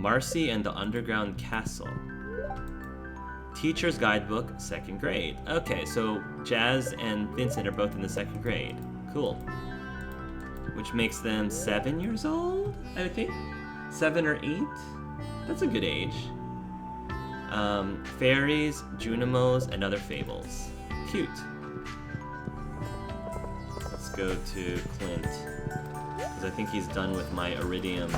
Marcy and the Underground Castle. Teacher's Guidebook, 2nd grade. Okay, so Jazz and Vincent are both in the 2nd grade. Cool. Which makes them 7 years old, I would think? 7 or 8? That's a good age. Fairies, Junimos, and other fables. Cute. Let's go to Clint, because I think he's done with my Iridium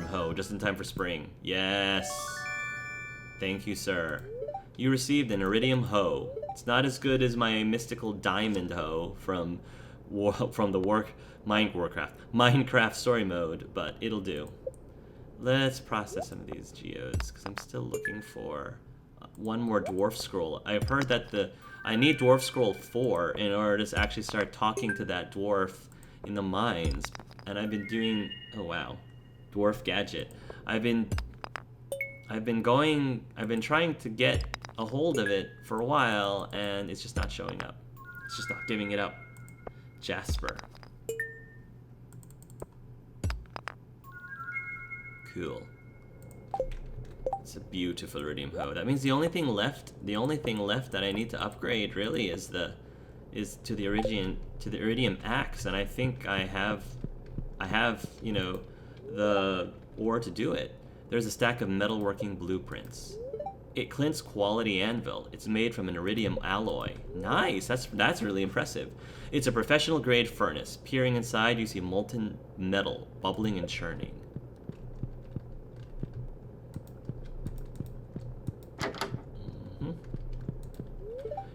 hoe, just in time for spring. Yes! Thank you, sir. You received an Iridium hoe. It's not as good as my mystical diamond hoe from the Minecraft story mode, but it'll do. Let's process some of these geodes, because I'm still looking for one more Dwarf Scroll. I've heard that I need Dwarf Scroll 4 in order to actually start talking to that dwarf in the mines. And I've been doing... Oh, wow. Dwarf Gadget. I've been trying to get a hold of it for a while, and it's just not showing up. It's just not giving it up. Jasper. Cool. It's a beautiful Iridium hoe. That means the only thing left that I need to upgrade really is to the Iridium axe, and I think I have, you know, the ore to do it. There's a stack of metalworking blueprints. Clint's quality anvil. It's made from an iridium alloy. Nice, that's really impressive. It's a professional grade furnace. Peering inside, you see molten metal bubbling and churning.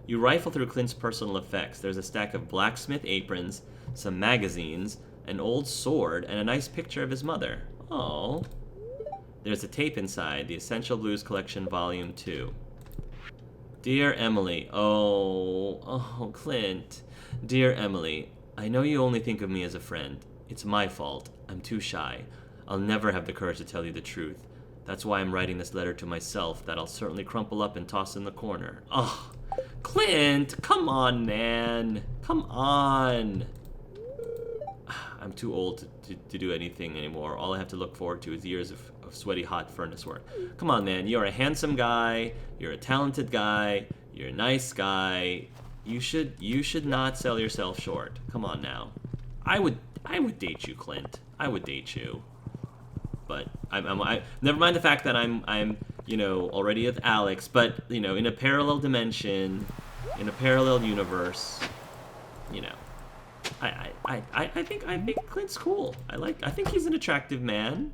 You rifle through Clint's personal effects. There's a stack of blacksmith aprons, some magazines, an old sword, and a nice picture of his mother. Oh. There's a tape inside, the Essential Blues Collection Volume 2. Dear Emily, oh, Clint. Dear Emily, I know you only think of me as a friend. It's my fault. I'm too shy. I'll never have the courage to tell you the truth. That's why I'm writing this letter to myself that I'll certainly crumple up and toss in the corner. Oh, Clint, come on, man. Come on. I'm too old to do anything anymore. All I have to look forward to is years of sweaty, hot furnace work. Come on, man. You're a handsome guy. You're a talented guy. You're a nice guy. You should not sell yourself short. Come on now. I would date you, Clint. I would date you. But I never mind the fact that I'm you know, already with Alex, but you know, in a parallel dimension, in a parallel universe, you know. I think Clint's cool. I think he's an attractive man.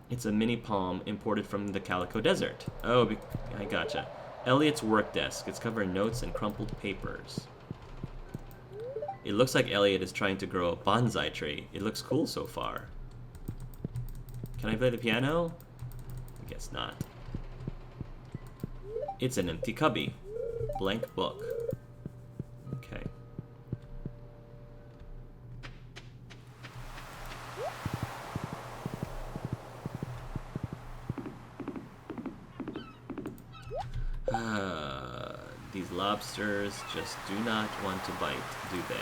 It's a mini palm imported from the Calico Desert. Oh, I gotcha. Elliot's work desk. It's covered in notes and crumpled papers. It looks like Elliot is trying to grow a bonsai tree. It looks cool so far. Can I play the piano? I guess not. It's an empty cubby. Blank book. Okay. These lobsters just do not want to bite, do they?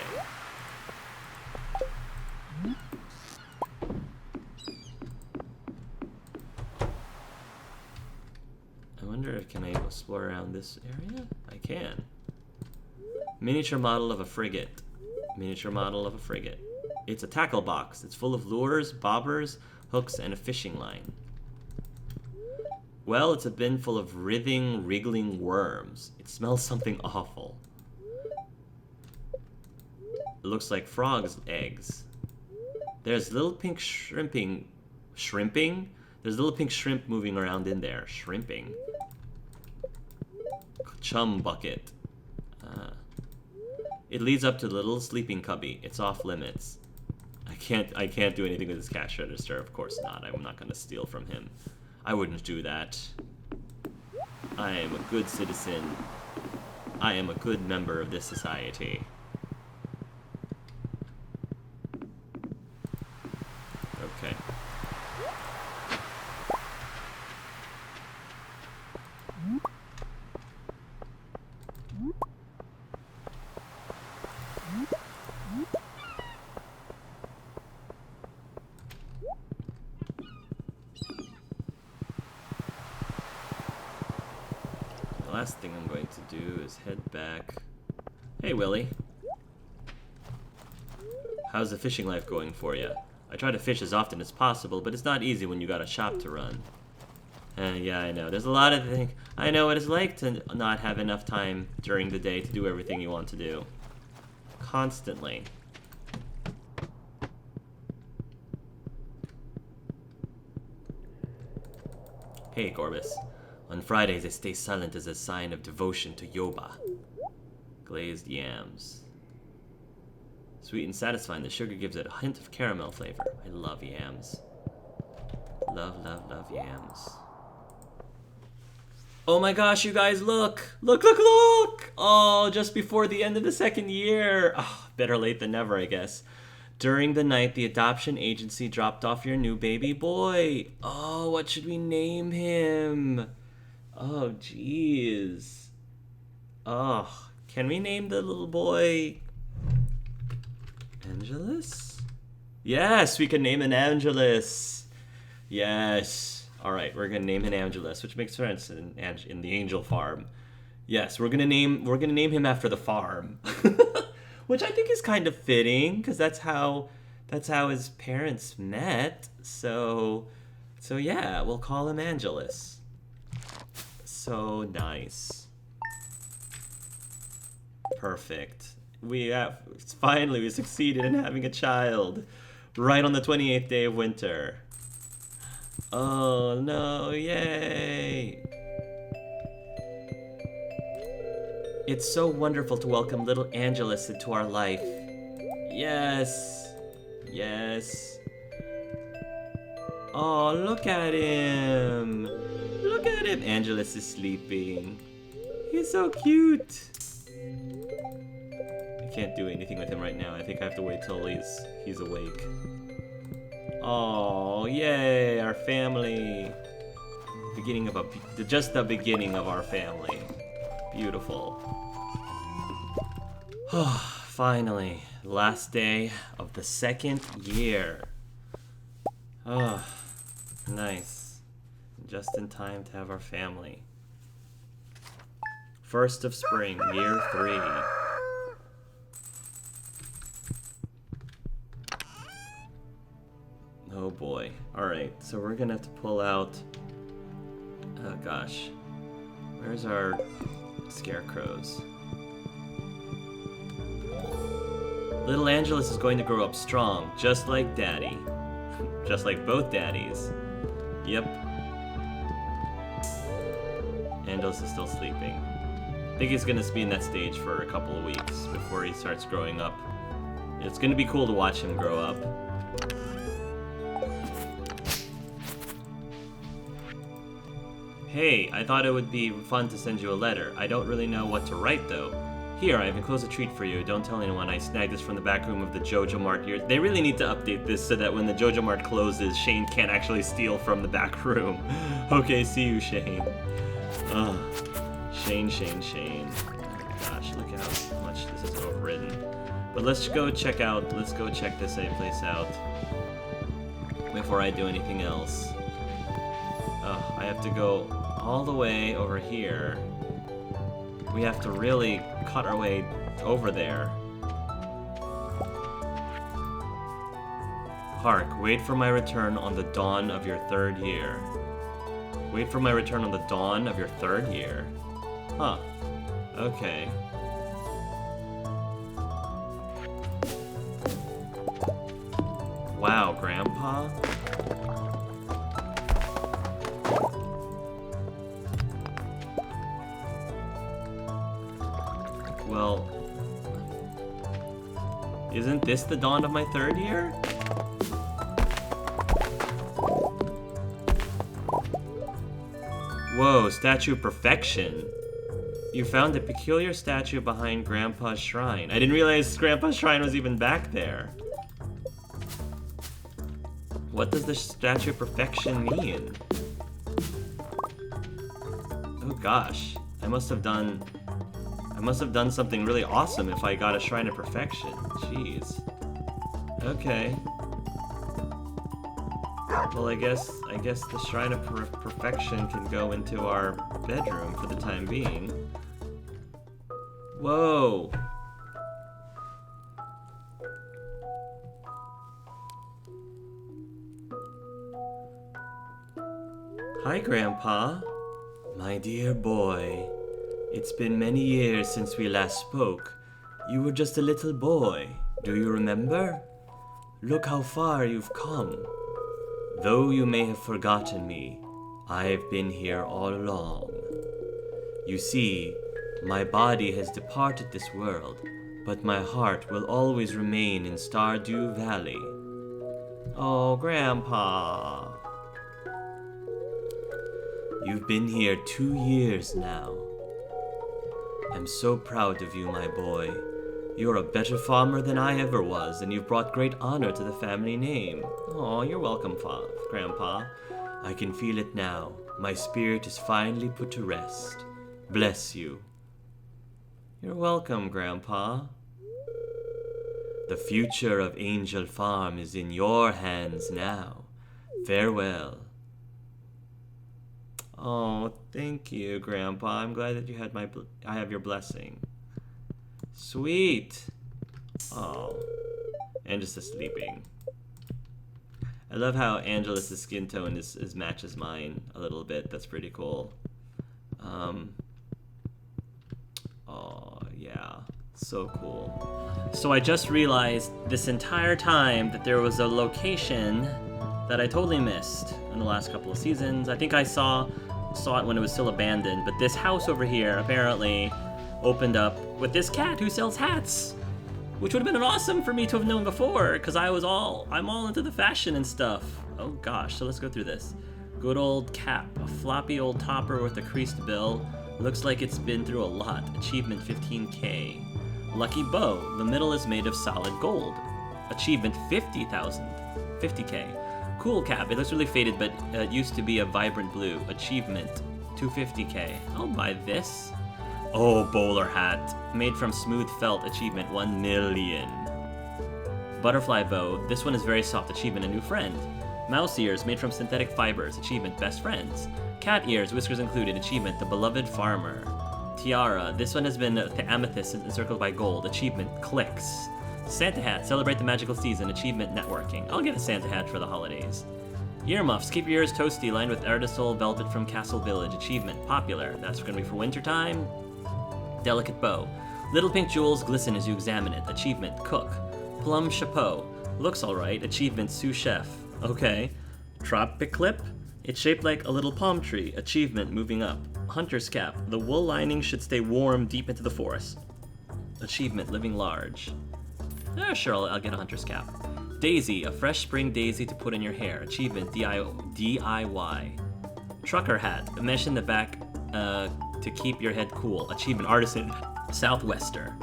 I wonder, can I explore around this area? I can. Miniature model of a frigate. Miniature model of a frigate. It's a tackle box. It's full of lures, bobbers, hooks, and a fishing line. Well, it's a bin full of writhing, wriggling worms. It smells something awful. It looks like frogs' eggs. There's little pink shrimping? There's little pink shrimp moving around in there. Shrimping. Chum bucket. It leads up to the little sleeping cubby. It's off limits. I can't do anything with this cash register. Of course not. I'm not gonna steal from him. I wouldn't do that. I am a good citizen. I am a good member of this society. Okay. last thing I'm going to do is head back. Hey, Willie. How's the fishing life going for you? I try to fish as often as possible, but it's not easy when you got a shop to run. Yeah, I know. There's a lot of things. I know what it's like to not have enough time during the day to do everything you want to do. Constantly. Hey, Gorbis. On Fridays, I stay silent as a sign of devotion to Yoba. Glazed yams. Sweet and satisfying, the sugar gives it a hint of caramel flavor. I love yams. Love, love, love yams. Oh my gosh, you guys, look! Look, look, look! Oh, just before the end of the second year. Oh, better late than never, I guess. During the night, the adoption agency dropped off your new baby boy. Oh, what should we name him? Oh, jeez. Oh, can we name the little boy Angelus? Yes, we can name him Angelus. Yes. All right, we're gonna name him Angelus, which makes sense in the Angel Farm. Yes, we're gonna name him after the farm, which I think is kind of fitting because that's how his parents met. So yeah, we'll call him Angelus. So nice. Perfect. We succeeded in having a child right on the 28th day of winter. Oh no, yay! It's so wonderful to welcome little Angelus into our life. Yes! Yes! Oh, look at him! Look at him! Angelus is sleeping. He's so cute! I can't do anything with him right now. I think I have to wait till he's awake. Oh, yay, our family. Just the beginning of our family. Beautiful. Finally, last day of the second year. Oh, nice. Just in time to have our family. First of spring, year 3. Oh boy. Alright, so we're gonna have to pull out... Oh gosh. Where's our scarecrows? Little Angelus is going to grow up strong, just like Daddy. Just like both daddies. Yep. Angelus is still sleeping. I think he's gonna be in that stage for a couple of weeks before he starts growing up. It's gonna be cool to watch him grow up. Hey, I thought it would be fun to send you a letter. I don't really know what to write, though. Here, I've enclosed a treat for you. Don't tell anyone. I snagged this from the back room of the Jojo Mart here. They really need to update this so that when the Jojo Mart closes, Shane can't actually steal from the back room. Okay, see you, Shane. Ugh. Shane. Gosh, look at how much this is overridden. But let's go check this place out before I do anything else. I have to go all the way over here. We have to really cut our way over there. Hark, wait for my return on the dawn of your 3rd year. Wait for my return on the dawn of your 3rd year. Huh. Okay. Wow, Grandpa? Well, isn't this the dawn of my 3rd year? Whoa, Statue of Perfection. You found a peculiar statue behind Grandpa's shrine. I didn't realize Grandpa's shrine was even back there. What does the Statue of Perfection mean? Oh gosh, I must have done something really awesome if I got a Shrine of Perfection. Jeez. Okay. Well, I guess the Shrine of Perfection can go into our bedroom for the time being. Whoa! Hi, Grandpa. My dear boy. It's been many years since we last spoke. You were just a little boy. Do you remember? Look how far you've come. Though you may have forgotten me, I've been here all along. You see, my body has departed this world, but my heart will always remain in Stardew Valley. Oh, Grandpa. You've been here 2 years now. I'm so proud of you, my boy. You're a better farmer than I ever was, and you've brought great honor to the family name. Oh, you're welcome, Grandpa. I can feel it now. My spirit is finally put to rest. Bless you. You're welcome, Grandpa. The future of Angel Farm is in your hands now. Farewell. Oh, thank you, Grandpa. I'm glad that you had I have your blessing. Sweet. Oh, and just sleeping. I love how Angelus' skin tone is matches mine a little bit. That's pretty cool. Oh, yeah. So cool. So I just realized this entire time that there was a location that I totally missed in the last couple of seasons. I think I saw it when it was still abandoned, but this house over here apparently opened up with this cat who sells hats, which would have been awesome for me to have known before, because I'm all into the fashion and stuff. Oh gosh, so let's go through this. Good old cap, a floppy old topper with a creased bill. Looks like it's been through a lot. Achievement 15k. Lucky bow, the middle is made of solid gold. Achievement 50,000, 50k. Cool cap, it looks really faded, but it used to be a vibrant blue. Achievement 250k. I'll buy this. Oh, bowler hat. Made from smooth felt. Achievement 1 million. Butterfly bow. This one is very soft. Achievement a new friend. Mouse ears made from synthetic fibers. Achievement best friends. Cat ears, whiskers included. Achievement the beloved farmer. Tiara. This one has been amethyst encircled by gold. Achievement clicks. Santa hat. Celebrate the magical season. Achievement networking. I'll get a Santa hat for the holidays. Earmuffs. Keep your ears toasty. Lined with Erdisol velvet from Castle Village. Achievement popular. That's going to be for wintertime. Delicate bow. Little pink jewels glisten as you examine it. Achievement cook. Plum chapeau. Looks alright. Achievement sous chef. Okay. Tropic clip. It's shaped like a little palm tree. Achievement moving up. Hunter's cap. The wool lining should stay warm deep into the forest. Achievement living large. Sure, I'll get a hunter's cap. Daisy. A fresh spring daisy to put in your hair. Achievement DIY. Trucker hat. A mesh in the back to keep your head cool. Achievement artisan. Southwester.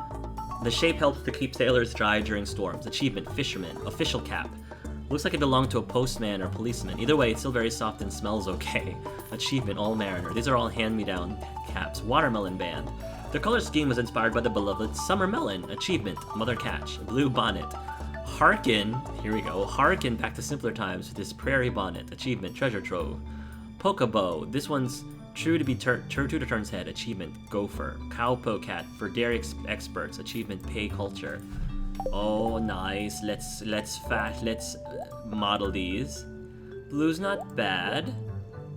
The shape helps to keep sailors dry during storms. Achievement fisherman. Official cap. Looks like it belonged to a postman or policeman. Either way, it's still very soft and smells okay. Achievement all mariner. These are all hand-me-down caps. Watermelon band. The color scheme was inspired by the beloved summer melon. Achievement mother catch. Blue bonnet. Harken. Here we go. Harken back to simpler times with this prairie bonnet. Achievement treasure trove. Pokebow. This one's true to the turn's head. Achievement gopher. Cowpoke cat for dairy experts. Achievement pay culture. Oh, nice. Let's model these. Blue's not bad.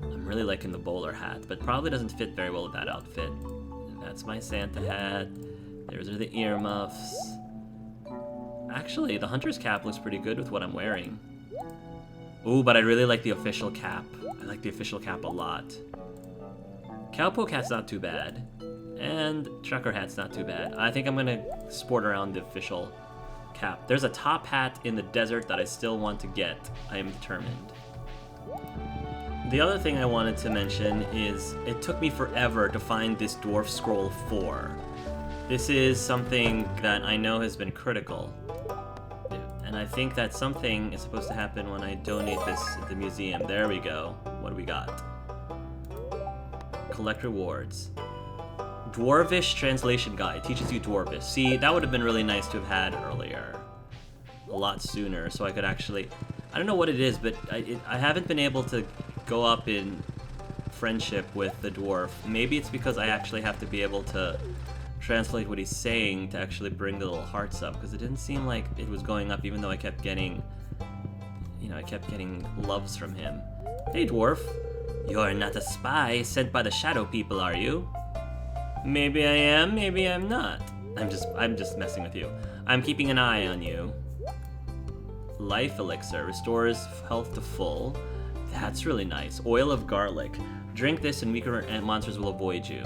I'm really liking the bowler hat, but probably doesn't fit very well with that outfit. That's my Santa hat. There's are the earmuffs. Actually, the hunter's cap looks pretty good with what I'm wearing. Ooh, but I really like the official cap. I like the official cap a lot. Cowpoke hat's not too bad. And trucker hat's not too bad. I think I'm gonna sport around the official cap. There's a top hat in the desert that I still want to get. I am determined. The other thing I wanted to mention is it took me forever to find this Dwarf Scroll 4. This is something that I know has been critical. And I think that something is supposed to happen when I donate this to the museum. There we go. What do we got? Collect rewards. Dwarvish translation guide teaches you Dwarvish. See, that would have been really nice to have had earlier. A lot sooner, so I could actually... don't know what it is, but I haven't been able to go up in friendship with the dwarf. Maybe it's because I actually have to be able to translate what he's saying to actually bring the little hearts up, because it didn't seem like it was going up even though I kept getting, you know, I kept getting loves from him. Hey, dwarf. You're not a spy sent by the shadow people, are you? Maybe I am, maybe I'm not. I'm just messing with you. I'm keeping an eye on you. Life elixir restores health to full. That's really nice. Oil of garlic. Drink this and weaker monsters will avoid you.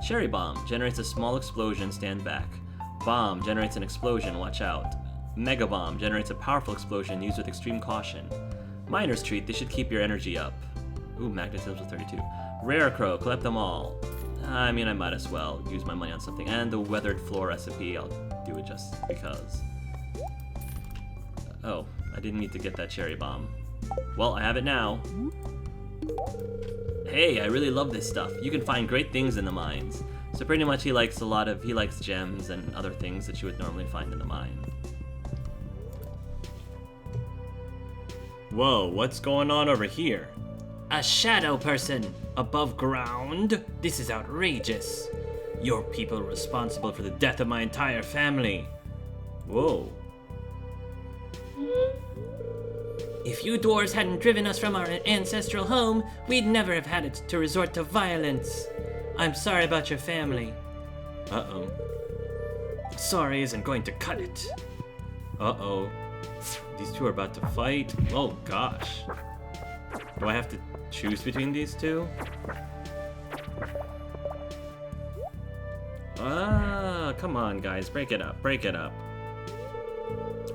Cherry bomb generates a small explosion, stand back. Bomb generates an explosion, watch out. Mega bomb generates a powerful explosion, used with extreme caution. Miner's treat, this should keep your energy up. Ooh, magnetism 32. Rare crow, collect them all. I mean, I might as well use my money on something. And the weathered floor recipe, I'll do it just because. Oh, I didn't need to get that cherry bomb. Well, I have it now. Hey, I really love this stuff. You can find great things in the mines. So pretty much he likes gems and other things that you would normally find in the mine. Whoa, what's going on over here? A shadow person above ground? This is outrageous. Your people are responsible for the death of my entire family. Whoa. If you dwarves hadn't driven us from our ancestral home, we'd never have had it to resort to violence. I'm sorry about your family. Uh-oh. Sorry isn't going to cut it. Uh-oh. These two are about to fight. Oh, gosh. Do I have to choose between these two? Ah, come on, guys. Break it up. Break it up.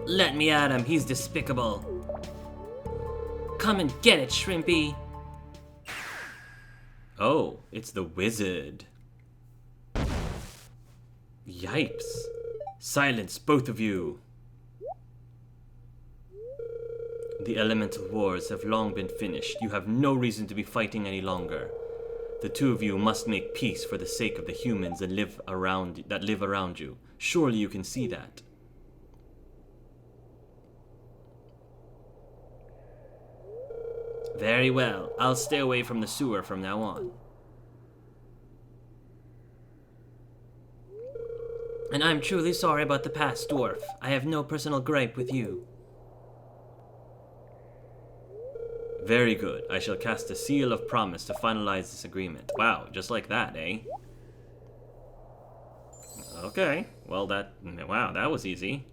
Let me at him. He's despicable. Come and get it, Shrimpy. Oh, it's the wizard. Yipes. Silence, both of you. The elemental wars have long been finished. You have no reason to be fighting any longer. The two of you must make peace for the sake of the humans that live around you. Surely you can see that. Very well. I'll stay away from the sewer from now on. And I'm truly sorry about the past, Dwarf. I have no personal gripe with you. Very good. I shall cast a seal of promise to finalize this agreement. Wow, just like that, eh? Okay. Well, wow, that was easy.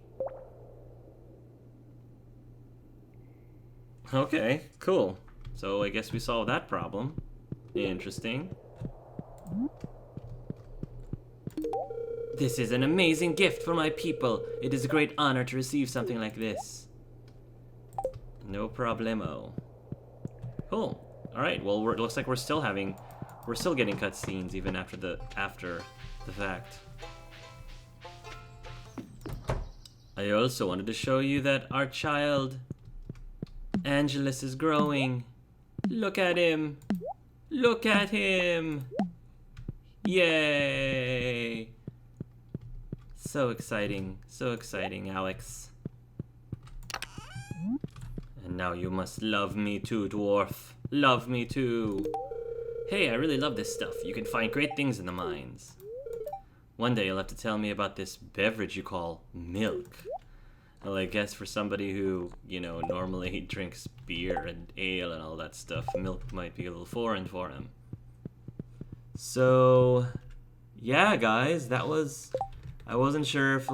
Okay, cool. So I guess we solved that problem. Interesting. This is an amazing gift for my people. It is a great honor to receive something like this. No problemo. Cool. All right. Well, it looks like we're still getting cutscenes even after the fact. I also wanted to show you that our child, Angelus, is growing. Look at him. Look at him. Yay. So exciting. So exciting, Alex. And now you must love me too, dwarf. Love me too. Hey, I really love this stuff. You can find great things in the mines. One day you'll have to tell me about this beverage you call milk. Well, I guess for somebody who, normally drinks beer and ale and all that stuff, milk might be a little foreign for him. So, yeah, guys, I wasn't sure if,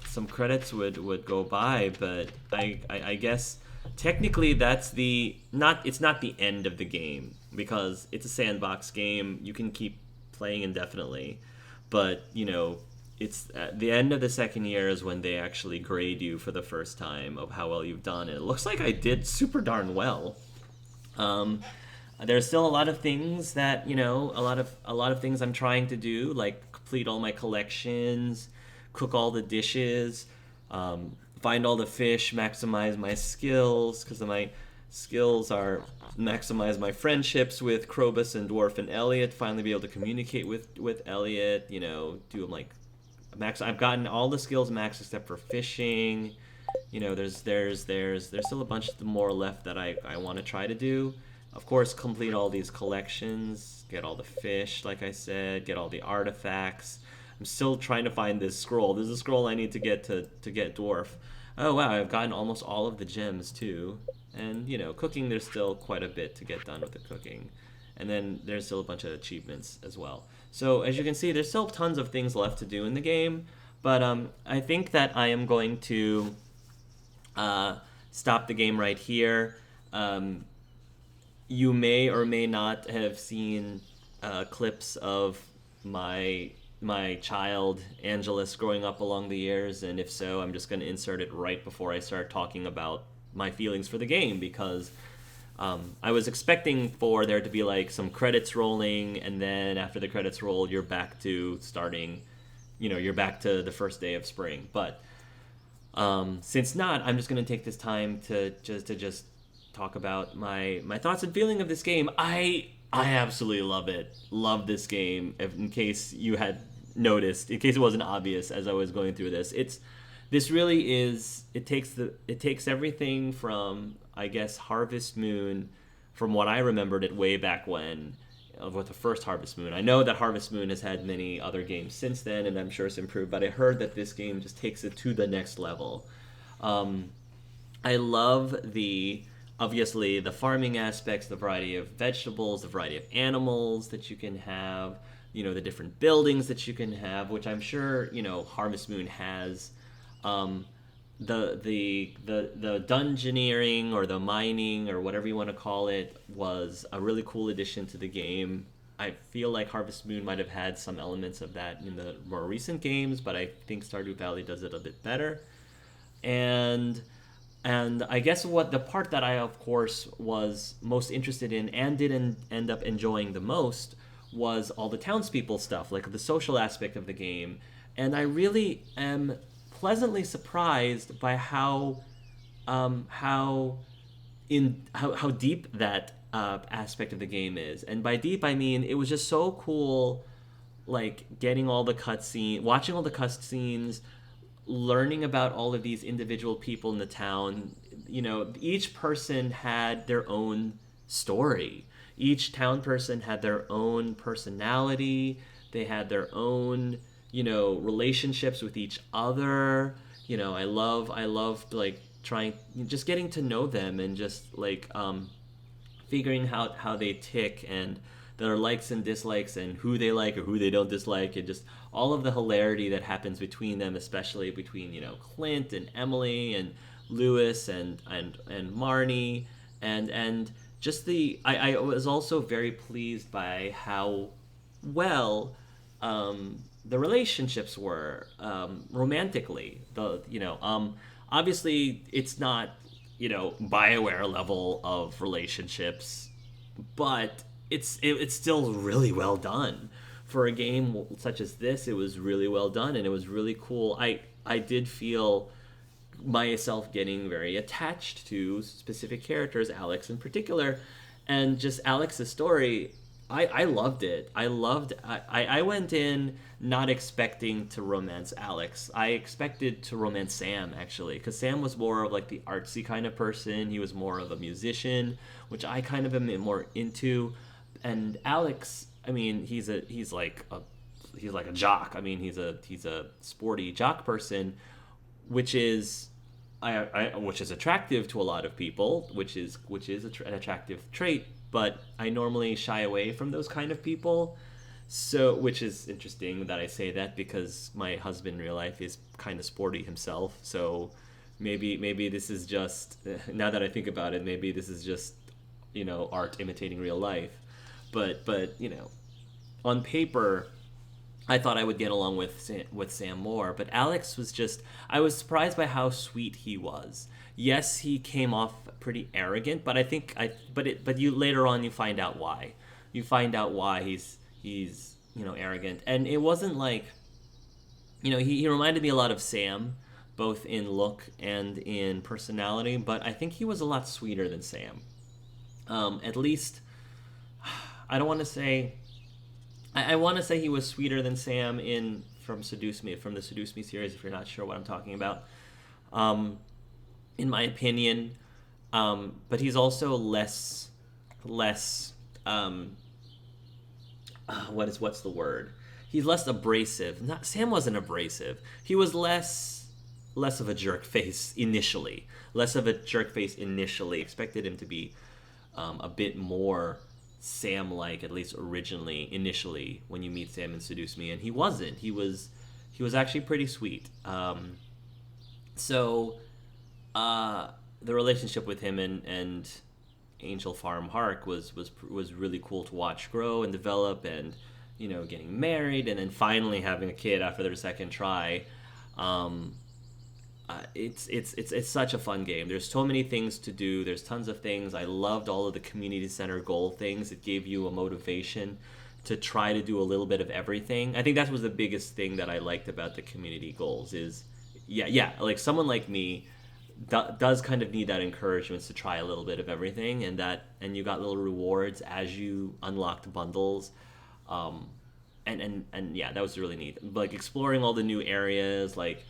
some credits would go by, but I guess technically that's it's not the end of the game, because it's a sandbox game. You can keep playing indefinitely, but, it's at the end of the second year is when they actually grade you for the first time of how well you've done. And it looks like I did super darn well. There's still a lot of things that, a lot of things I'm trying to do, like complete all my collections, cook all the dishes, find all the fish, maximize my skills, because my skills are maximize my friendships with Krobus and Dwarf and Elliot, finally be able to communicate with Elliot, do them like max. I've gotten all the skills max except for fishing. there's still a bunch more left that I want to try to do. Of course, complete all these collections, get all the fish, like I said, get all the artifacts. I'm still trying to find this scroll. There's a scroll I need to get to get Dwarf. Oh wow, I've gotten almost all of the gems too. And cooking, there's still quite a bit to get done with the cooking. And then there's still a bunch of achievements as well. So as you can see, there's still tons of things left to do in the game. But I think that I am going to stop the game right here. You may or may not have seen clips of my child Angelus growing up along the years, and if so, I'm just going to insert it right before I start talking about my feelings for the game, because I was expecting for there to be like some credits rolling, and then after the credits roll, you're back to starting, you're back to the first day of spring. But since not, I'm just going to take this time to just talk about my thoughts and feeling of this game. I absolutely love it. Love this game. In case you had noticed, in case it wasn't obvious as I was going through this, this really is. It takes everything from, I guess, Harvest Moon, from what I remembered it way back when, with the first Harvest Moon. I know that Harvest Moon has had many other games since then, and I'm sure it's improved. But I heard that this game just takes it to the next level. I love obviously the farming aspects, the variety of vegetables, the variety of animals that you can have, the different buildings that you can have, which I'm sure, Harvest Moon has. The dungeoneering or the mining or whatever you want to call it was a really cool addition to the game. I feel like Harvest Moon might have had some elements of that in the more recent games, but I think Stardew Valley does it a bit better. And I guess what the part that I, of course, was most interested in and didn't end up enjoying the most was all the townspeople stuff, like the social aspect of the game. And I really am pleasantly surprised by how deep that aspect of the game is. And by deep, I mean it was just so cool, like watching all the cutscenes, learning about all of these individual people in the town. Each person had their own story. Each town person had their own personality. They had their own, relationships with each other. I loved like just getting to know them and just like figuring out how they tick and their likes and dislikes and who they like or who they don't dislike, and just all of the hilarity that happens between them, especially between Clint and Emily and Lewis and Marnie, and just I was also very pleased by how well the relationships were romantically. Obviously it's not BioWare level of relationships, but it's still really well done for a game such as this. It was really well done, and it was really cool. I did feel myself getting very attached to specific characters, Alex in particular, and just Alex's story. I loved it. I went in not expecting to romance Alex. I expected to romance Sam, actually, because Sam was more of like the artsy kind of person. He was more of a musician, which I kind of am more into. And Alex, I mean, he's like a jock. I mean, he's a sporty jock person, which is attractive to a lot of people, which is an attractive trait. But I normally shy away from those kind of people. So, which is interesting that I say that, because my husband in real life is kind of sporty himself. So maybe this is just, now that I think about it, maybe this is just art imitating real life. But on paper, I thought I would get along with Sam more, but Alex was just, I was surprised by how sweet he was. Yes, he came off pretty arrogant, but I think but you later on you find out why. You find out why he's arrogant, and it wasn't like, he reminded me a lot of Sam, both in look and in personality, but I think he was a lot sweeter than Sam. At least, I don't want to say. I want to say he was sweeter than Sam from the Seduce Me series, if you're not sure what I'm talking about. in my opinion. But he's also less what's the word? He's less abrasive. Not Sam wasn't abrasive. He was less of a jerk face initially. Less of a jerk face initially. Expected him to be a bit more Sam-like, at least originally, initially, when you meet Sam and Seduce Me, and he wasn't. He was actually pretty sweet. So the relationship with him and Angel Farm Hark was really cool to watch grow and develop, and getting married and then finally having a kid after their second try. It's such a fun game. There's so many things to do. There's tons of things. I loved all of the community center goal things. It gave you a motivation to try to do a little bit of everything. I think that was the biggest thing that I liked about the community goals is, like someone like me does kind of need that encouragement to try a little bit of everything, and you got little rewards as you unlocked bundles. And yeah, that was really neat. Like exploring all the new areas, like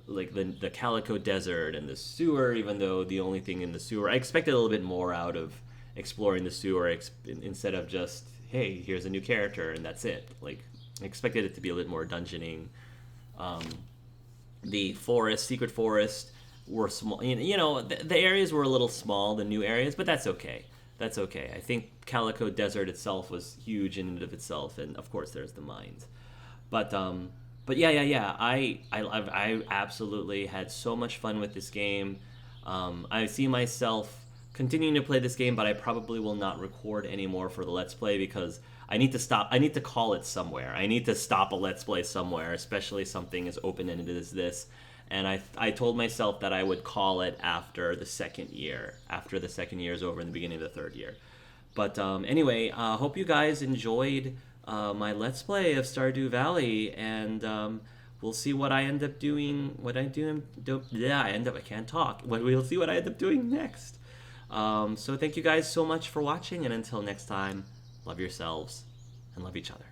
the Calico Desert and the sewer, even though the only thing in the sewer, I expected a little bit more out of exploring the sewer instead of just, hey, here's a new character and that's it. Like, I expected it to be a little more dungeoning. The forest, secret forest, were small. The areas were a little small, the new areas, but that's okay. That's okay. I think Calico Desert itself was huge in and of itself, and of course there's the mines. But yeah. I absolutely had so much fun with this game. I see myself continuing to play this game, but I probably will not record anymore for the Let's Play because I need to stop. I need to call it somewhere. I need to stop a Let's Play somewhere, especially something as open-ended as this. And I told myself that I would call it after the second year is over in the beginning of the third year. But anyway, hope you guys enjoyed my Let's Play of Stardew Valley, and we'll see what I end up doing. I can't talk. We'll see what I end up doing next. So thank you guys so much for watching, and until next time, love yourselves and love each other.